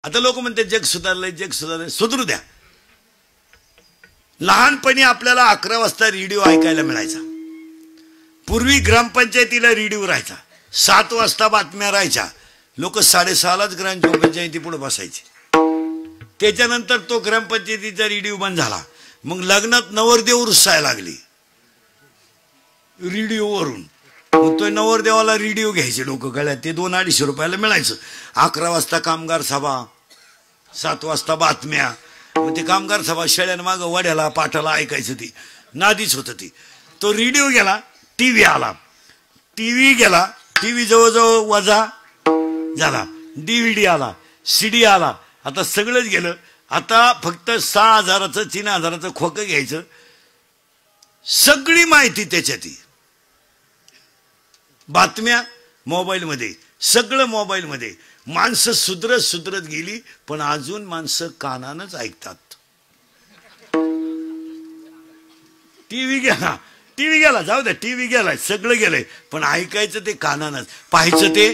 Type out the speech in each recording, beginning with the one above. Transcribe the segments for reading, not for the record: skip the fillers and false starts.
आता लोक म्हणते जग सुधारलंय, जग सुधारलंय. सुधरू द्या. लहानपणी आपल्याला 11 वाजता रेडिओ ऐकायला मिळायचा. पूर्वी ग्रामपंचायतीला रेडिओ राहायचा. 7 वाजता बातम्या राहायच्या. लोक 6:30लाच ग्रामपंचायती पुढे बसायचे. त्याच्यानंतर तो ग्रामपंचायतीचा रेडिओ बंद झाला. मग लग्नात नवरदेव रुसायला लागली रेडिओवरून. मग तो नवरदेवाला रेडिओ घ्यायचे लोक गळ्यात. ते 200-250 रुपयाला मिळायचं. 11 वाजता कामगार सभा, 7 वाजता बातम्या. मग ते कामगार सभा शेळ्यानं मागं वड्याला पाटाला ऐकायचं. ती नादीच होतं ती. तो रेडिओ गेला, टीव्ही आला. टीव्ही गेला, टीव्ही जवळजवळ वजा झाला. DVD आला, CD आला. आता सगळंच गेलं. आता फक्त 6,000चं 3,000चं खोकं घ्यायचं. सगळी माहिती त्याच्यात. बातम्या मोबाईलमध्ये, सगळं मोबाईलमध्ये. माणसं सुधरत गेली, पण अजून माणसं कानानच ऐकतात. टीव्ही गेला, जाऊ द्या, टीव्ही गेलाय, सगळं गेलंय, पण ऐकायचं ते कानानच, पाहायचं ते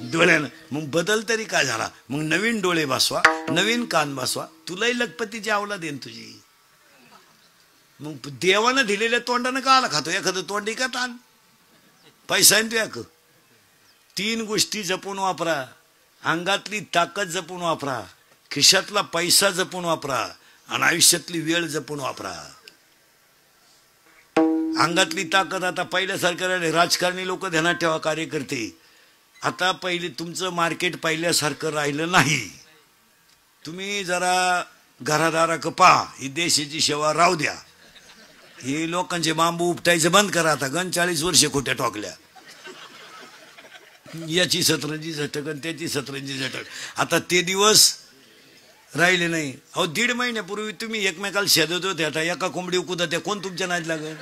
डोळ्यानं. मग बदल तरी काय झाला? मग नवीन डोळे बसवा, नवीन कान बसवा. तुलाही लखपतीची अवलाद देईन तुझी. मग देवानं दिलेल्या तोंडानं का आला खातो? एखादं तोंडी का ताण? पैसा आहे तुया. 3 गोष्टी जपून वापरा. अंगातली ताकद जपून वापरा, खिशातला पैसा जपून वापरा, आणि आयुष्यातली वेळ जपून वापरा. अंगातली ताकद आता पहिल्यासारखं राजकारणी लोक ध्यानात ठेवा, कार्यकर्ते. आता पहिले तुमचं मार्केट पहिल्यासारखं राहिलं नाही. तुम्ही जरा घरादाराक पहा. ही देशाची सेवा राहू द्या. हे लोकांचे बांबू उपटायचं बंद करा. आता 40 वर्षे खोट्या टोकल्या. याची 17 झटक आणि त्याची 17 झटक. आता ते दिवस राहिले नाही. अहो 1.5 महिन्यापूर्वी तुम्ही एकमेकाला शेदत होते. आता एका कोंबडी कुदा त्या कोण तुमच्या नाद लागेल?